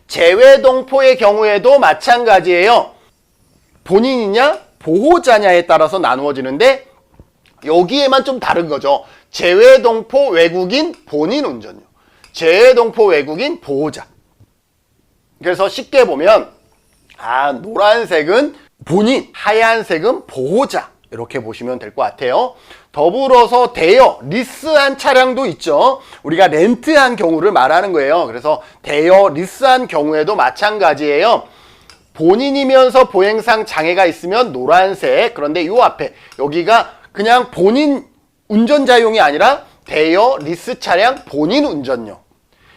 재외동포의 경우에도 마찬가지예요. 본인이냐 보호자냐에 따라서 나누어지는데 여기에만 좀 다른 거죠. 재외동포 외국인 본인 운전요. 재외동포 외국인 보호자. 그래서 쉽게 보면 노란색은 본인, 하얀색은 보호자 이렇게 보시면 될 것 같아요. 더불어서 대여, 리스한 차량도 있죠. 우리가 렌트한 경우를 말하는 거예요. 그래서 대여, 리스한 경우에도 마찬가지예요. 본인이면서 보행상 장애가 있으면 노란색, 그런데 이 앞에 여기가 그냥 본인 운전자용이 아니라 대여, 리스 차량 본인 운전용,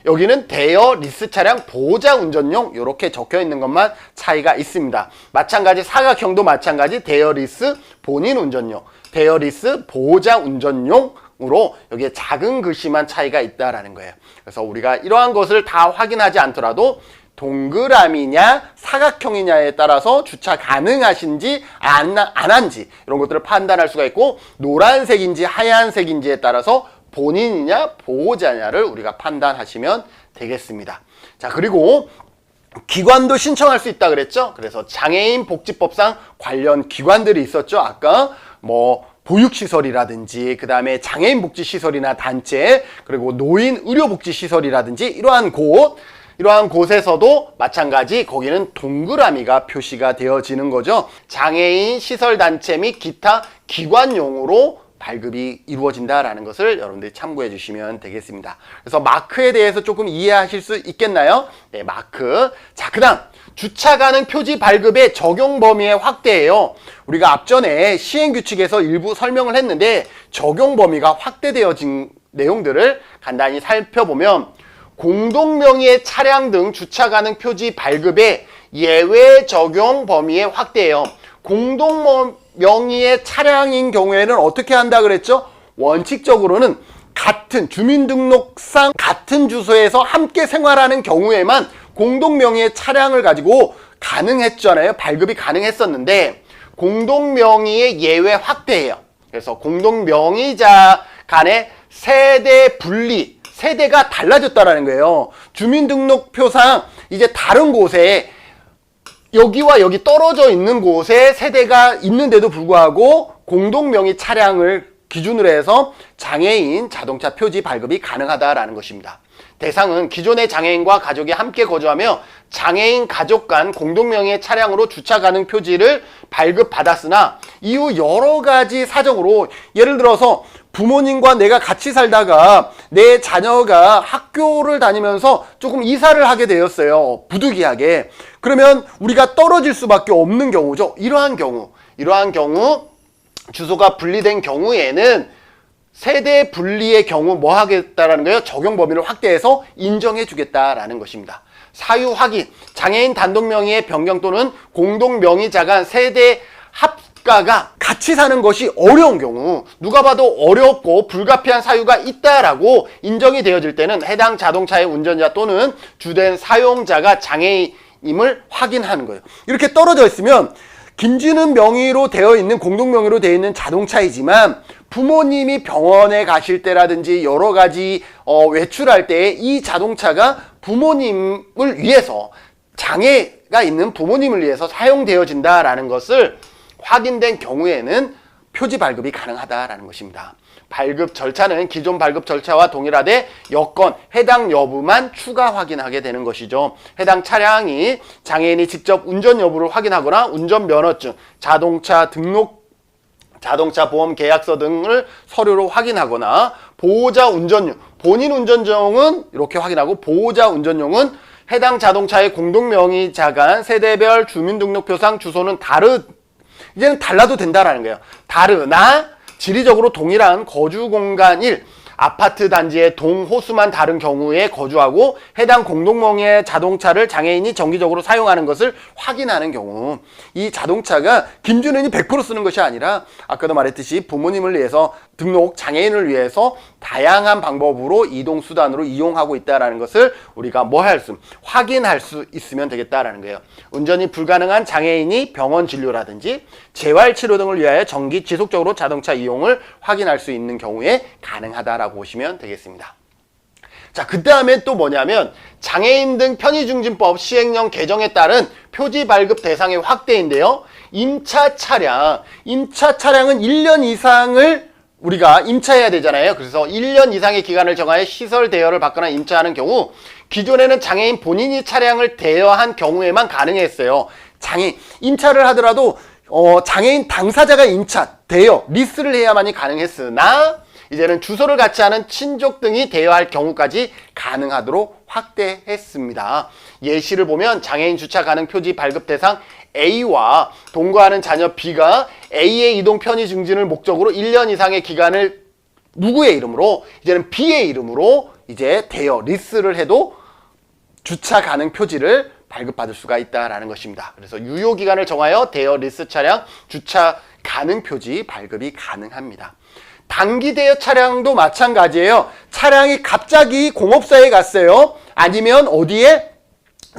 여기는 대여 리스 차량 보호자 운전용 이렇게 적혀 있는 것만 차이가 있습니다. 마찬가지 사각형도 마찬가지 대여 리스 본인 운전용, 대여 리스 보호자 운전용으로 여기에 작은 글씨만 차이가 있다라는 거예요. 그래서 우리가 이러한 것을 다 확인하지 않더라도 동그라미냐 사각형이냐에 따라서 주차 가능하신지 안 한지 이런 것들을 판단할 수가 있고, 노란색인지 하얀색인지에 따라서 본인이냐 보호자냐를 우리가 판단하시면 되겠습니다. 자, 그리고 기관도 신청할 수 있다 그랬죠. 그래서 장애인 복지법상 관련 기관들이 있었죠. 아까 보육시설이라든지 그 다음에 장애인 복지시설이나 단체, 그리고 노인 의료복지시설이라든지 이러한 곳에서도 마찬가지 거기는 동그라미가 표시가 되어지는 거죠. 장애인 시설단체 및 기타 기관용으로 발급이 이루어진다라는 것을 여러분들이 참고해 주시면 되겠습니다. 그래서 마크에 대해서 조금 이해하실 수 있겠나요? 네, 마크. 자, 그 다음 주차 가능 표지 발급의 적용 범위의 확대예요. 우리가 앞전에 시행규칙에서 일부 설명을 했는데 적용 범위가 확대되어진 내용들을 간단히 살펴보면, 공동명의의 차량 등 주차 가능 표지 발급의 예외 적용 범위의 확대예요. 공동명의의 차량인 경우에는 어떻게 한다 그랬죠? 원칙적으로는 같은 주민등록상 같은 주소에서 함께 생활하는 경우에만 공동명의의 차량을 가지고 가능했잖아요. 발급이 가능했었는데 공동명의의 예외 확대예요. 그래서 공동명의자 간의 세대 분리, 세대가 달라졌다라는 거예요. 주민등록표상 이제 다른 곳에 여기와 여기 떨어져 있는 곳에 세대가 있는데도 불구하고 공동명의 차량을 기준으로 해서 장애인 자동차 표지 발급이 가능하다라는 것입니다. 대상은 기존의 장애인과 가족이 함께 거주하며 장애인 가족 간 공동명의 차량으로 주차 가능 표지를 발급받았으나 이후 여러 가지 사정으로, 예를 들어서 부모님과 내가 같이 살다가 내 자녀가 학교를 다니면서 조금 이사를 하게 되었어요. 부득이하게. 그러면 우리가 떨어질 수밖에 없는 경우죠. 이러한 경우 주소가 분리된 경우에는 세대 분리의 경우 뭐 하겠다라는 거예요? 적용 범위를 확대해서 인정해 주겠다라는 것입니다. 사유 확인, 장애인 단독 명의의 변경 또는 공동 명의자 간 세대 합가가 같이 사는 것이 어려운 경우, 누가 봐도 어렵고 불가피한 사유가 있다라고 인정이 되어질 때는 해당 자동차의 운전자 또는 주된 사용자가 장애인임을 확인하는 거예요. 이렇게 떨어져 있으면 김진은 명의로 되어 있는, 공동 명의로 되어 있는 자동차이지만 부모님이 병원에 가실 때라든지 여러 가지 외출할 때 이 자동차가 부모님을 위해서, 장애가 있는 부모님을 위해서 사용되어진다라는 것을 확인된 경우에는 표지 발급이 가능하다라는 것입니다. 발급 절차는 기존 발급 절차와 동일하되 여건, 해당 여부만 추가 확인하게 되는 것이죠. 해당 차량이 장애인이 직접 운전 여부를 확인하거나 운전면허증, 자동차 등록, 자동차 보험 계약서 등을 서류로 확인하거나, 보호자 운전용, 본인 운전용은 이렇게 확인하고 보호자 운전용은 해당 자동차의 공동명의자 간 세대별 주민등록표상 주소는 이제는 달라도 된다라는 거예요. 다르나 지리적으로 동일한 거주 공간 1, 아파트 단지의 동호수만 다른 경우에 거주하고 해당 공동명의의 자동차를 장애인이 정기적으로 사용하는 것을 확인하는 경우, 이 자동차가 김준현이 100% 쓰는 것이 아니라 아까도 말했듯이 부모님을 위해서, 등록 장애인을 위해서 다양한 방법으로 이동수단으로 이용하고 있다는 것을 우리가 확인할 수 있으면 되겠다라는 거예요. 운전이 불가능한 장애인이 병원 진료라든지 재활치료 등을 위하여 지속적으로 자동차 이용을 확인할 수 있는 경우에 가능하다라고 보시면 되겠습니다. 자, 그 다음에 또 뭐냐면 장애인 등 편의중진법 시행령 개정에 따른 표지 발급 대상의 확대인데요. 임차 차량은 1년 이상을 우리가 임차해야 되잖아요. 그래서 1년 이상의 기간을 정하여 시설 대여를 받거나 임차하는 경우 기존에는 장애인 본인이 차량을 대여한 경우에만 가능했어요. 임차를 하더라도 장애인 당사자가 대여, 리스를 해야만이 가능했으나 이제는 주소를 같이 하는 친족 등이 대여할 경우까지 가능하도록 확대했습니다. 예시를 보면 장애인 주차 가능 표지 발급 대상 A와 동거하는 자녀 B가 A의 이동 편의 증진을 목적으로 1년 이상의 기간을 누구의 이름으로, 이제는 B의 이름으로 이제 대여, 리스를 해도 주차 가능 표지를 발급받을 수가 있다라는 것입니다. 그래서 유효 기간을 정하여 대여 리스 차량 주차 가능 표지 발급이 가능합니다. 단기 대여 차량도 마찬가지예요. 차량이 갑자기 공업사에 갔어요. 아니면 어디에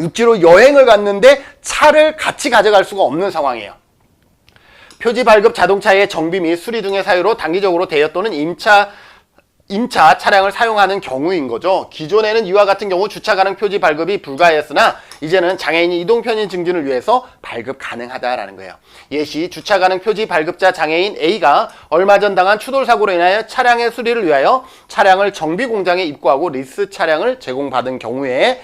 육지로 여행을 갔는데 차를 같이 가져갈 수가 없는 상황이에요. 표지 발급 자동차의 정비 및 수리 등의 사유로 단기적으로 대여 또는 임차 차량을 사용하는 경우인 거죠. 기존에는 이와 같은 경우 주차 가능 표지 발급이 불가했으나 이제는 장애인이 이동 편의 증진을 위해서 발급 가능하다라는 거예요. 예시 주차 가능 표지 발급자 장애인 A가 얼마 전 당한 추돌 사고로 인하여 차량의 수리를 위하여 차량을 정비 공장에 입고하고 리스 차량을 제공받은 경우에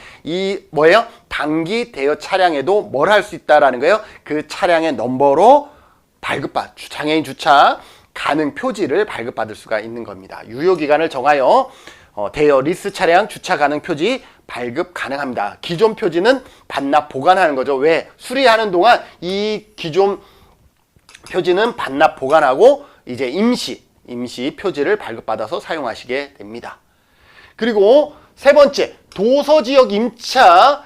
단기 대여 차량에도 할 수 있다라는 거예요. 그 차량의 넘버로 장애인 주차 가능 표지를 발급받을 수가 있는 겁니다. 유효기간을 정하여 대여 리스 차량 주차 가능 표지 발급 가능합니다. 기존 표지는 반납 보관하는 거죠. 왜? 수리하는 동안 이 기존 표지는 반납 보관하고 이제 임시 표지를 발급받아서 사용하시게 됩니다. 그리고 세 번째, 도서지역 임차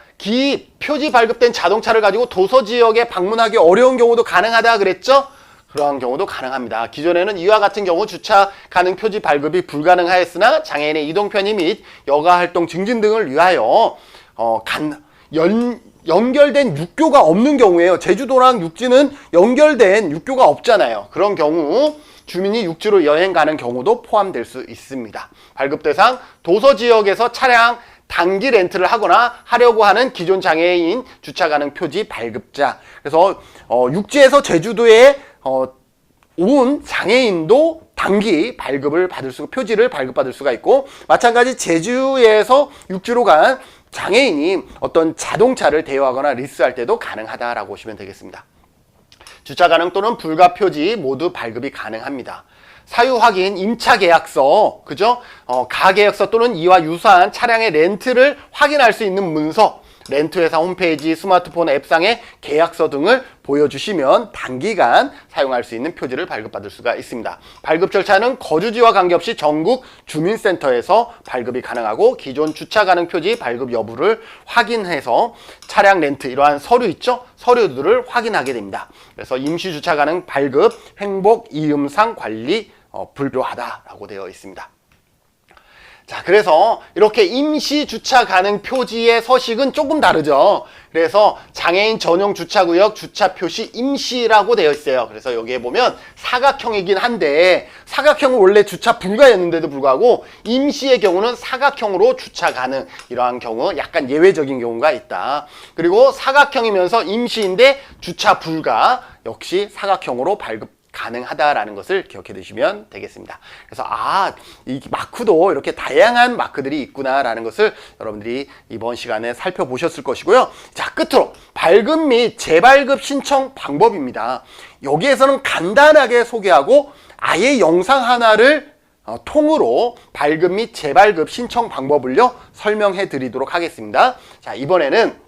표지 발급된 자동차를 가지고 도서지역에 방문하기 어려운 경우도 가능하다 그랬죠? 그러한 경우도 가능합니다. 기존에는 이와 같은 경우 주차 가능 표지 발급이 불가능하였으나 장애인의 이동 편의 및 여가 활동 증진 등을 위하여 연결된 육교가 없는 경우에요. 제주도랑 육지는 연결된 육교가 없잖아요. 그런 경우 주민이 육지로 여행 가는 경우도 포함될 수 있습니다. 발급 대상 도서지역에서 차량 단기 렌트를 하거나 하려고 하는 기존 장애인 주차 가능 표지 발급자. 그래서 육지에서 제주도에 온 장애인도 단기 표지를 발급받을 수가 있고, 마찬가지 제주에서 육지로 간 장애인이 어떤 자동차를 대여하거나 리스할 때도 가능하다라고 보시면 되겠습니다. 주차 가능 또는 불가 표지 모두 발급이 가능합니다. 사유 확인, 임차 계약서, 그죠? 가계약서 또는 이와 유사한 차량의 렌트를 확인할 수 있는 문서, 렌트회사 홈페이지, 스마트폰 앱상의 계약서 등을 보여주시면 단기간 사용할 수 있는 표지를 발급받을 수가 있습니다. 발급 절차는 거주지와 관계없이 전국 주민센터에서 발급이 가능하고 기존 주차 가능 표지 발급 여부를 확인해서 차량 렌트 이러한 서류 있죠? 서류들을 확인하게 됩니다. 그래서 임시 주차 가능 발급, 행복 이음상 관리 불료하다라고 되어 있습니다. 자, 그래서 이렇게 임시 주차 가능 표지의 서식은 조금 다르죠. 그래서 장애인 전용 주차구역 주차 표시 임시라고 되어 있어요. 그래서 여기에 보면 사각형이긴 한데 사각형은 원래 주차 불가였는데도 불구하고 임시의 경우는 사각형으로 주차 가능, 이러한 경우 약간 예외적인 경우가 있다. 그리고 사각형이면서 임시인데 주차 불가, 역시 사각형으로 발급 가능하다라는 것을 기억해 두시면 되겠습니다. 그래서 이 마크도 이렇게 다양한 마크들이 있구나라는 것을 여러분들이 이번 시간에 살펴보셨을 것이고요. 자, 끝으로 발급 및 재발급 신청 방법입니다. 여기에서는 간단하게 소개하고 아예 영상 하나를 통으로 발급 및 재발급 신청 방법을요 설명해 드리도록 하겠습니다. 자, 이번에는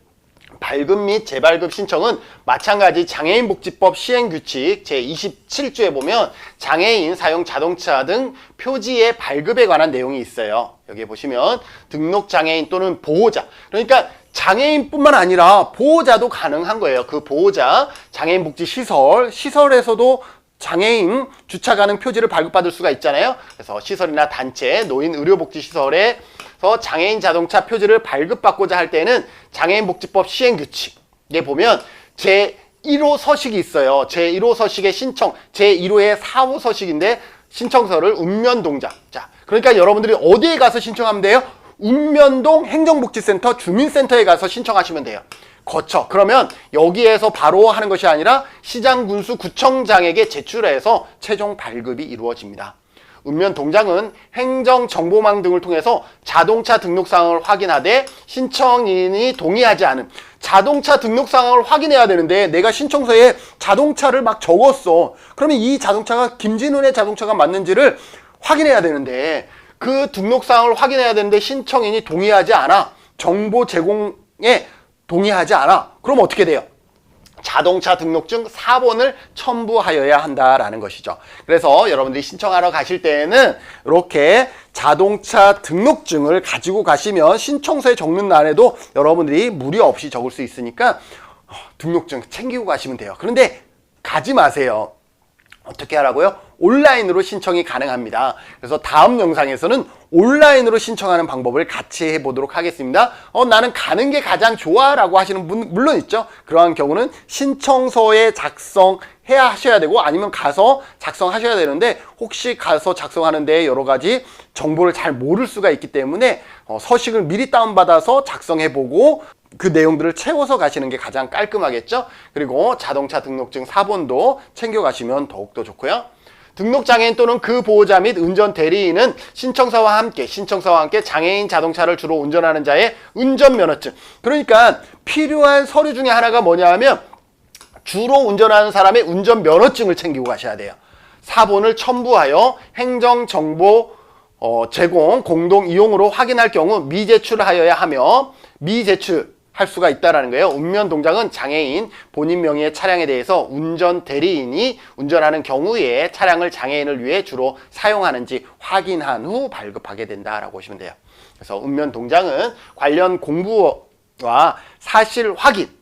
발급 및 재발급 신청은 마찬가지 장애인복지법 시행규칙 제27조에 보면 장애인 사용 자동차 등 표지의 발급에 관한 내용이 있어요. 여기 보시면 등록장애인 또는 보호자, 그러니까 장애인뿐만 아니라 보호자도 가능한 거예요. 그 보호자, 장애인복지시설에서도 장애인 주차 가능 표지를 발급받을 수가 있잖아요. 그래서 시설이나 단체, 노인 의료복지시설에서 장애인 자동차 표지를 발급받고자 할 때는 장애인복지법 시행규칙에 보면 제1호 서식이 있어요. 제1호 서식의 신청, 제1호의 4호 서식인데 신청서를 읍면동장. 자, 그러니까 여러분들이 어디에 가서 신청하면 돼요? 읍면동 행정복지센터 주민센터에 가서 신청하시면 돼요. 거쳐. 그러면 여기에서 바로 하는 것이 아니라 시장, 군수, 구청장에게 제출해서 최종 발급이 이루어집니다. 읍면동장은 행정정보망 등을 통해서 자동차 등록사항을 확인하되 신청인이 동의하지 않은 자동차 등록사항을 확인해야 되는데 내가 신청서에 자동차를 막 적었어. 그러면 이 자동차가 김진훈의 자동차가 맞는지를 확인해야 되는데 그 등록사항을 확인해야 되는데 신청인이 동의하지 않아. 정보 제공에 동의하지 않아. 그럼 어떻게 돼요? 자동차 등록증 4번을 첨부하여야 한다라는 것이죠. 그래서 여러분들이 신청하러 가실 때에는 이렇게 자동차 등록증을 가지고 가시면 신청서에 적는 날에도 여러분들이 무리 없이 적을 수 있으니까 등록증 챙기고 가시면 돼요. 그런데 가지 마세요. 어떻게 하라고요? 온라인으로 신청이 가능합니다. 그래서 다음 영상에서는 온라인으로 신청하는 방법을 같이 해보도록 하겠습니다. 나는 가는 게 가장 좋아 라고 하시는 분 물론 있죠. 그러한 경우는 신청서에 작성해야 하셔야 되고 아니면 가서 작성하셔야 되는데 혹시 가서 작성하는데 여러 가지 정보를 잘 모를 수가 있기 때문에 서식을 미리 다운받아서 작성해보고 그 내용들을 채워서 가시는 게 가장 깔끔하겠죠. 그리고 자동차 등록증 4번도 챙겨가시면 더욱더 좋고요. 등록장애인 또는 그 보호자 및 운전대리인은 신청서와 함께 장애인 자동차를 주로 운전하는 자의 운전면허증. 그러니까 필요한 서류 중에 하나가 뭐냐 하면 주로 운전하는 사람의 운전면허증을 챙기고 가셔야 돼요. 4번을 첨부하여 행정정보 제공 공동 이용으로 확인할 경우 미제출하여야 하며 미제출 할 수가 있다라는 거예요. 읍면동장은 장애인 본인 명의의 차량에 대해서 운전 대리인이 운전하는 경우에 차량을 장애인을 위해 주로 사용하는지 확인한 후 발급하게 된다라고 보시면 돼요. 그래서 읍면동장은 관련 공부와 사실 확인,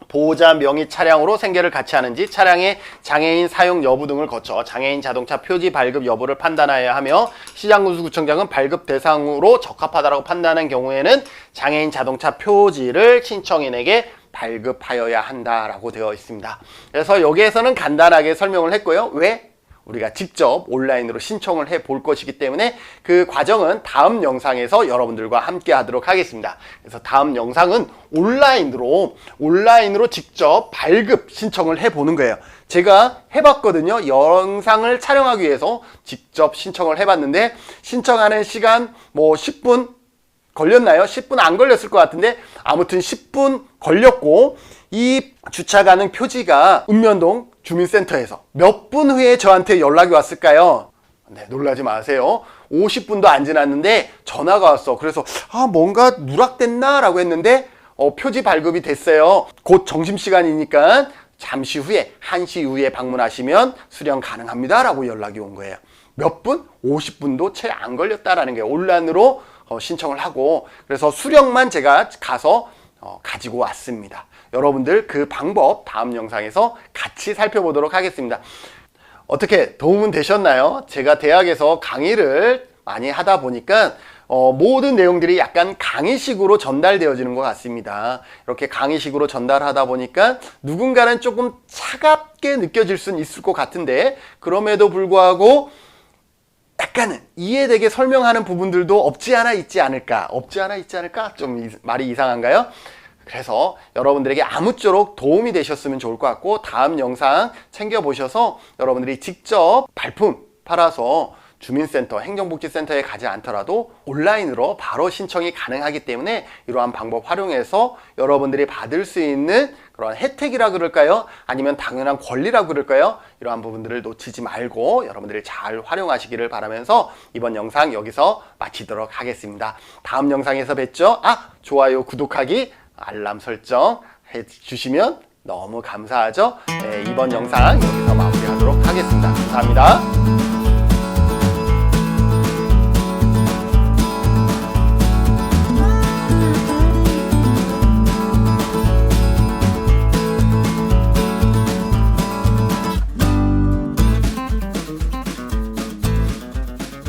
보호자 명의 차량으로 생계를 같이 하는지 차량의 장애인 사용 여부 등을 거쳐 장애인 자동차 표지 발급 여부를 판단하여야 하며 시장군수구청장은 발급 대상으로 적합하다고 판단한 경우에는 장애인 자동차 표지를 신청인에게 발급하여야 한다라고 되어 있습니다. 그래서 여기에서는 간단하게 설명을 했고요. 왜? 우리가 직접 온라인으로 신청을 해 볼 것이기 때문에 그 과정은 다음 영상에서 여러분들과 함께 하도록 하겠습니다. 그래서 다음 영상은 온라인으로 직접 발급 신청을 해 보는 거예요. 제가 해봤거든요. 영상을 촬영하기 위해서 직접 신청을 해봤는데 신청하는 시간 뭐 10분 걸렸나요? 10분 안 걸렸을 것 같은데 아무튼 10분 걸렸고 이 주차 가능 표지가 읍면동 주민센터에서 몇 분 후에 저한테 연락이 왔을까요? 네, 놀라지 마세요. 50분도 안 지났는데 전화가 왔어. 그래서 뭔가 누락됐나? 라고 했는데 표지 발급이 됐어요. 곧 점심시간이니까 잠시 후에 1시 이후에 방문하시면 수령 가능합니다. 라고 연락이 온 거예요. 몇 분? 50분도 채 안 걸렸다라는 거예요. 온라인으로 신청을 하고 그래서 수령만 제가 가서 가지고 왔습니다. 여러분들 그 방법 다음 영상에서 같이 살펴보도록 하겠습니다. 어떻게 도움은 되셨나요? 제가 대학에서 강의를 많이 하다 보니까 모든 내용들이 약간 강의식으로 전달되어지는 것 같습니다. 이렇게 강의식으로 전달하다 보니까 누군가는 조금 차갑게 느껴질 수는 있을 것 같은데 그럼에도 불구하고 약간은 이해되게 설명하는 부분들도 없지 않아 있지 않을까? 좀 말이 이상한가요? 그래서 여러분들에게 아무쪼록 도움이 되셨으면 좋을 것 같고 다음 영상 챙겨보셔서 여러분들이 직접 발품 팔아서 주민센터, 행정복지센터에 가지 않더라도 온라인으로 바로 신청이 가능하기 때문에 이러한 방법 활용해서 여러분들이 받을 수 있는 그런 혜택이라 그럴까요? 아니면 당연한 권리라 그럴까요? 이러한 부분들을 놓치지 말고 여러분들이 잘 활용하시기를 바라면서 이번 영상 여기서 마치도록 하겠습니다. 다음 영상에서 뵙죠. 좋아요, 구독하기, 알람 설정 해주시면 너무 감사하죠. 네, 이번 영상 여기서 마무리하도록 하겠습니다. 감사합니다.